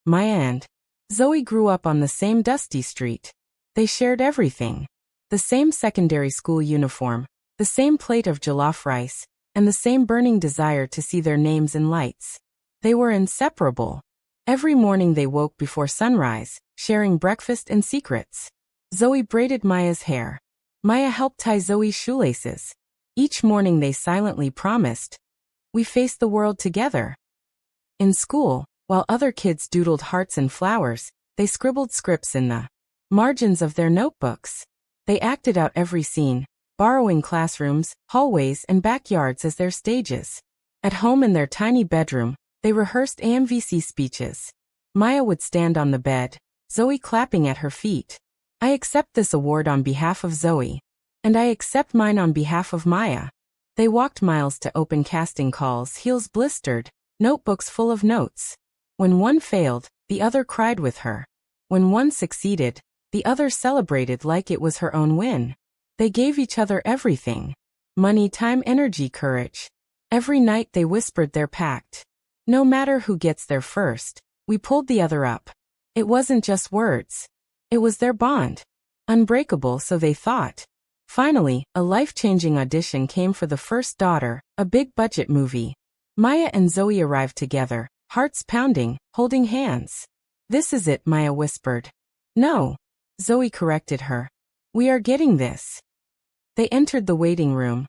Maya and Zoe grew up on the same dusty street. They shared everything. The same secondary school uniform, the same plate of jollof rice, and the same burning desire to see their names in lights. They were inseparable. Every morning they woke before sunrise, sharing breakfast and secrets. Zoe braided Maya's hair. Maya helped tie Zoe's shoelaces. Each morning they silently promised, "We face the world together." In school, while other kids doodled hearts and flowers, they scribbled scripts in the margins of their notebooks. They acted out every scene, borrowing classrooms, hallways, and backyards as their stages. At home in their tiny bedroom, they rehearsed AMVC speeches. Maya would stand on the bed, Zoe clapping at her feet. "I accept this award on behalf of Zoe. And I accept mine on behalf of Maya." They walked miles to open casting calls, heels blistered, notebooks full of notes. When one failed, the other cried with her. When one succeeded, the other celebrated like it was her own win. They gave each other everything. Money, time, energy, courage. Every night they whispered their pact. No matter who gets there first, we pulled the other up. It wasn't just words. It was their bond. Unbreakable, so they thought. Finally, a life-changing audition came for the first daughter, a big-budget movie. Maya and Zoe arrived together, hearts pounding, holding hands. "This is it," Maya whispered. "No," Zoe corrected her. "We are getting this." They entered the waiting room,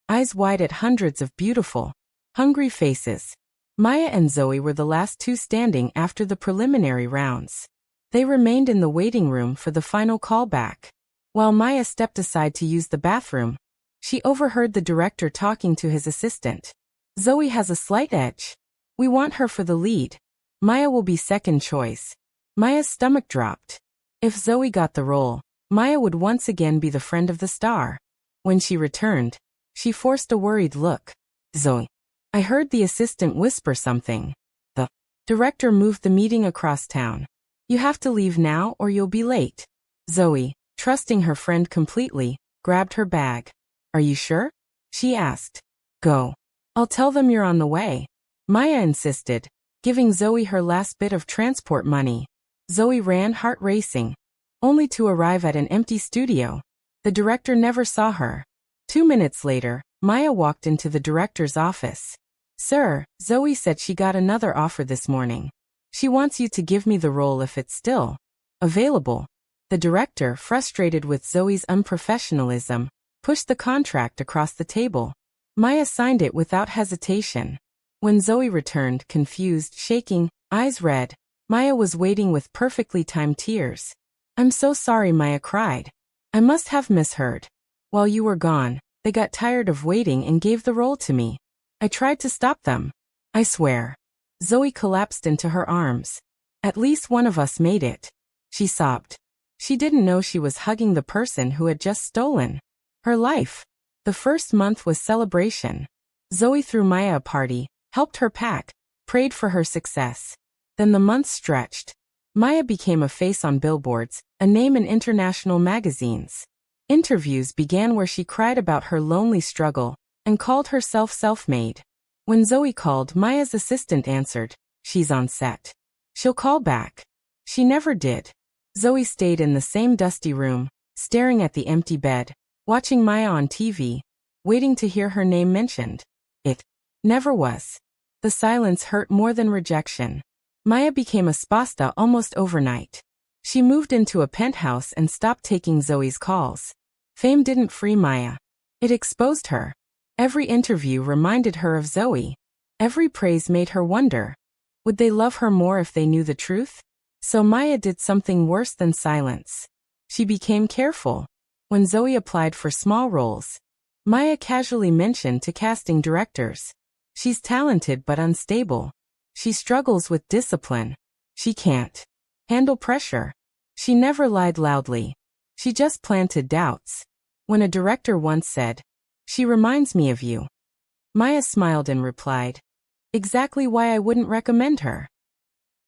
eyes wide at hundreds of beautiful, hungry faces. Maya and Zoe were the last two standing after the preliminary rounds. They remained in the waiting room for the final callback. While Maya stepped aside to use the bathroom, she overheard the director talking to his assistant. "Zoe has a slight edge. We want her for the lead. Maya will be second choice." Maya's stomach dropped. If Zoe got the role, Maya would once again be the friend of the star. When she returned, she forced a worried look. "Zoe, I heard the assistant whisper something." The director moved the meeting across town. "You have to leave now or you'll be late." Zoe, trusting her friend completely, grabbed her bag. "Are you sure?" she asked. "Go. I'll tell them you're on the way." Maya insisted, giving Zoe her last bit of transport money. Zoe ran, heart racing, only to arrive at an empty studio. The director never saw her. 2 minutes later, Maya walked into the director's office. "Sir, Zoe said she got another offer this morning. She wants you to give me the role if it's still available." The director, frustrated with Zoe's unprofessionalism, pushed the contract across the table. Maya signed it without hesitation. When Zoe returned, confused, shaking, eyes red, Maya was waiting with perfectly timed tears. "I'm so sorry," Maya cried. "I must have misheard. While you were gone, they got tired of waiting and gave the role to me. I tried to stop them. I swear." Zoe collapsed into her arms. "At least one of us made it," she sobbed. She didn't know she was hugging the person who had just stolen her life. The first month was celebration. Zoe threw Maya a party, helped her pack, prayed for her success. Then the months stretched. Maya became a face on billboards, a name in international magazines. Interviews began where she cried about her lonely struggle and called herself self-made. When Zoe called, Maya's assistant answered, "She's on set. She'll call back." She never did. Zoe stayed in the same dusty room, staring at the empty bed, watching Maya on TV, waiting to hear her name mentioned. It never was. The silence hurt more than rejection. Maya became a spasta almost overnight. She moved into a penthouse and stopped taking Zoe's calls. Fame didn't free Maya. It exposed her. Every interview reminded her of Zoe. Every praise made her wonder. Would they love her more if they knew the truth? So Maya did something worse than silence. She became careful. When Zoe applied for small roles, Maya casually mentioned to casting directors, "She's talented but unstable. She struggles with discipline. She can't handle pressure." She never lied loudly. She just planted doubts. When a director once said, "She reminds me of you," Maya smiled and replied, "Exactly why I wouldn't recommend her."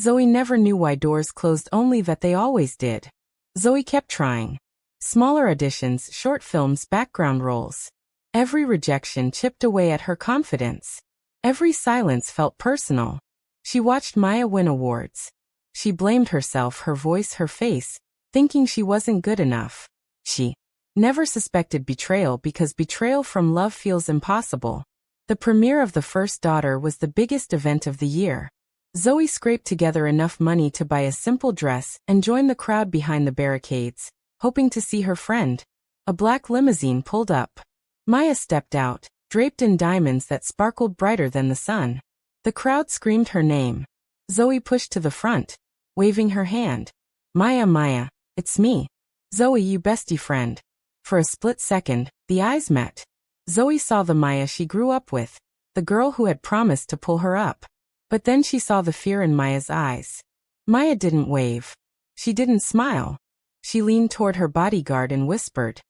Zoe never knew why doors closed, only that they always did. Zoe kept trying. Smaller auditions, short films, background roles. Every rejection chipped away at her confidence. Every silence felt personal. She watched Maya win awards. She blamed herself, her voice, her face, thinking she wasn't good enough. She never suspected betrayal because betrayal from love feels impossible. The premiere of the first daughter was the biggest event of the year. Zoe scraped together enough money to buy a simple dress and join the crowd behind the barricades, hoping to see her friend. A black limousine pulled up. Maya stepped out, draped in diamonds that sparkled brighter than the sun. The crowd screamed her name. Zoe pushed to the front, waving her hand. Maya, Maya, it's me. Zoe, you bestie friend. For a split second, the eyes met. Zoe saw the Maya she grew up with, the girl who had promised to pull her up. But then she saw the fear in Maya's eyes. Maya didn't wave. She didn't smile. She leaned toward her bodyguard and whispered,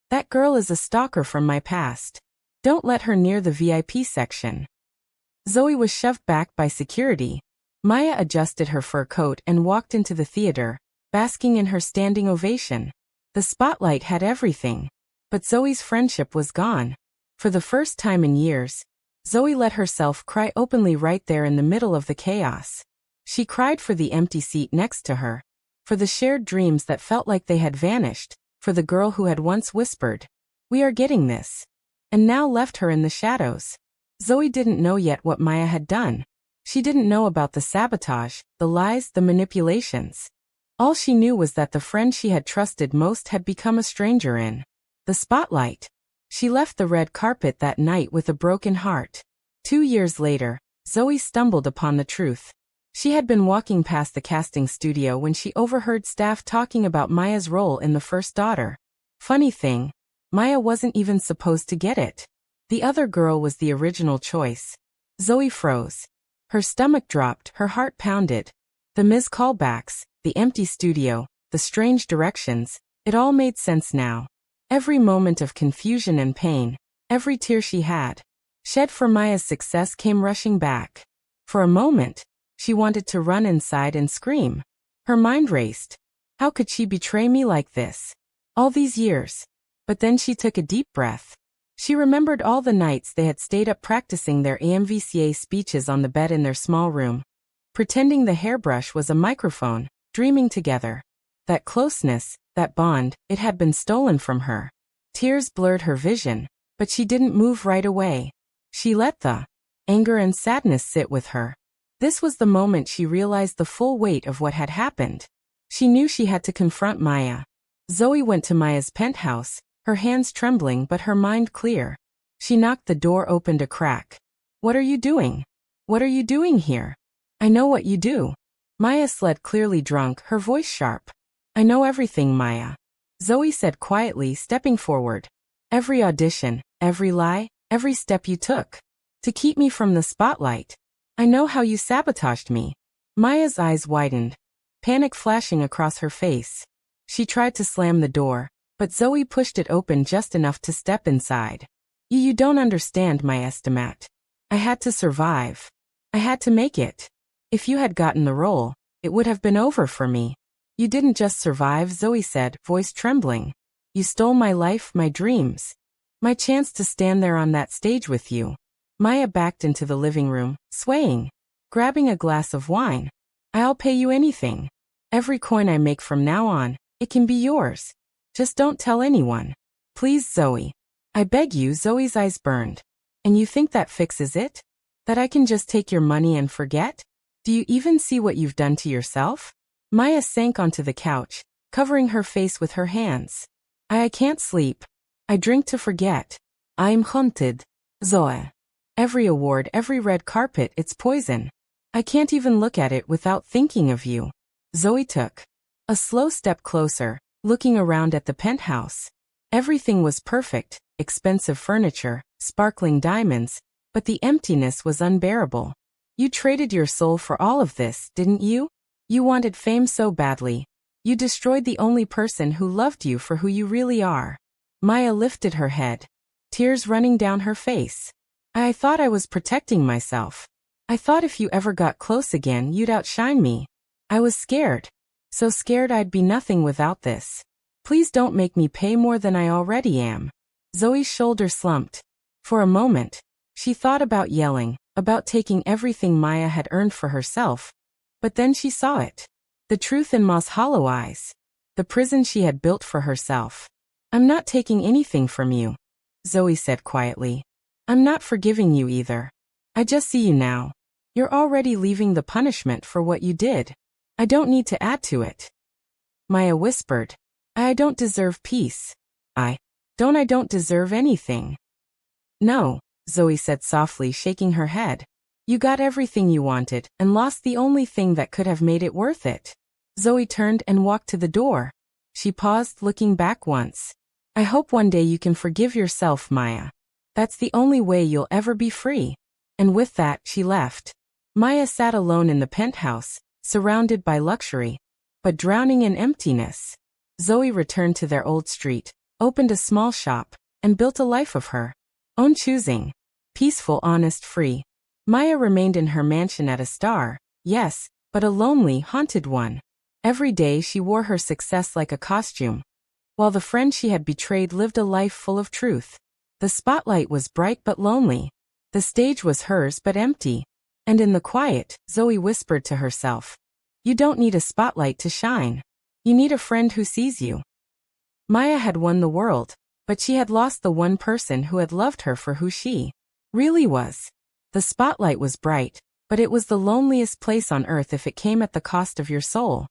"That girl is a stalker from my past. Don't let her near the VIP section." Zoe was shoved back by security. Maya adjusted her fur coat and walked into the theater, basking in her standing ovation. The spotlight had everything. But Zoe's friendship was gone. For the first time in years, Zoe let herself cry openly right there in the middle of the chaos. She cried for the empty seat next to her, for the shared dreams that felt like they had vanished, for the girl who had once whispered, "We are getting this," and now left her in the shadows. Zoe didn't know yet what Maya had done. She didn't know about the sabotage, the lies, the manipulations. All she knew was that the friend she had trusted most had become a stranger in the spotlight. She left the red carpet that night with a broken heart. 2 years later, Zoe stumbled upon the truth. She had been walking past the casting studio when she overheard staff talking about Maya's role in the first daughter. Funny thing, Maya wasn't even supposed to get it. The other girl was the original choice. Zoe froze. Her stomach dropped, her heart pounded. The missed callbacks, the empty studio, the strange directions, it all made sense now. Every moment of confusion and pain, every tear she had shed for Maya's success came rushing back. For a moment, she wanted to run inside and scream. Her mind raced. How could she betray me like this? All these years. But then she took a deep breath. She remembered all the nights they had stayed up practicing their AMVCA speeches on the bed in their small room, pretending the hairbrush was a microphone, dreaming together. That closeness, that bond, it had been stolen from her. Tears blurred her vision, but she didn't move right away. She let the anger and sadness sit with her. This was the moment she realized the full weight of what had happened. She knew she had to confront Maya. Zoe went to Maya's penthouse, her hands trembling but her mind clear. She knocked, the door opened a crack. "What are you doing? What are you doing here?" "I know what you do." Maya slid, clearly drunk, her voice sharp. "I know everything, Maya," Zoe said quietly, stepping forward. "Every audition, every lie, every step you took to keep me from the spotlight. I know how you sabotaged me." Maya's eyes widened, panic flashing across her face. She tried to slam the door, but Zoe pushed it open just enough to step inside. You don't understand, my estimate. I had to survive. I had to make it. If you had gotten the role, it would have been over for me." "You didn't just survive," Zoe said, voice trembling. "You stole my life, my dreams. My chance to stand there on that stage with you." Maya backed into the living room, swaying, grabbing a glass of wine. "I'll pay you anything. Every coin I make from now on, it can be yours. Just don't tell anyone. Please, Zoe. I beg you." Zoe's eyes burned. "And you think that fixes it? That I can just take your money and forget? Do you even see what you've done to yourself?" Maya sank onto the couch, covering her face with her hands. I can't sleep. I drink to forget. I'm haunted. Zoe. Every award, every red carpet, it's poison. I can't even look at it without thinking of you." Zoe took a slow step closer, looking around at the penthouse. Everything was perfect, expensive furniture, sparkling diamonds, but the emptiness was unbearable. "You traded your soul for all of this, didn't you? You wanted fame so badly. You destroyed the only person who loved you for who you really are." Maya lifted her head, tears running down her face. I thought I was protecting myself. I thought if you ever got close again, you'd outshine me. I was scared. So scared I'd be nothing without this. Please don't make me pay more than I already am." Zoe's shoulder slumped. For a moment, she thought about yelling, about taking everything Maya had earned for herself. But then she saw it. The truth in Ma's hollow eyes. The prison she had built for herself. I'm not taking anything from you, Zoe said quietly. I'm not forgiving you either. I just see you now. You're already leaving the punishment for what you did. I don't need to add to it. Maya whispered. I don't deserve peace. I don't deserve anything. No, Zoe said softly, shaking her head. You got everything you wanted and lost the only thing that could have made it worth it. Zoe turned and walked to the door. She paused, looking back once. I hope one day you can forgive yourself, Maya. That's the only way you'll ever be free. And with that, she left. Maya sat alone in the penthouse, surrounded by luxury, but drowning in emptiness. Zoe returned to their old street, opened a small shop, and built a life of her own choosing. Peaceful, honest, free. Maya remained in her mansion at a star, yes, but a lonely, haunted one. Every day she wore her success like a costume, while the friend she had betrayed lived a life full of truth. The spotlight was bright but lonely. The stage was hers but empty. And in the quiet, Zoe whispered to herself, you don't need a spotlight to shine. You need a friend who sees you. Maya had won the world, but she had lost the one person who had loved her for who she really was. The spotlight was bright, but it was the loneliest place on earth if it came at the cost of your soul.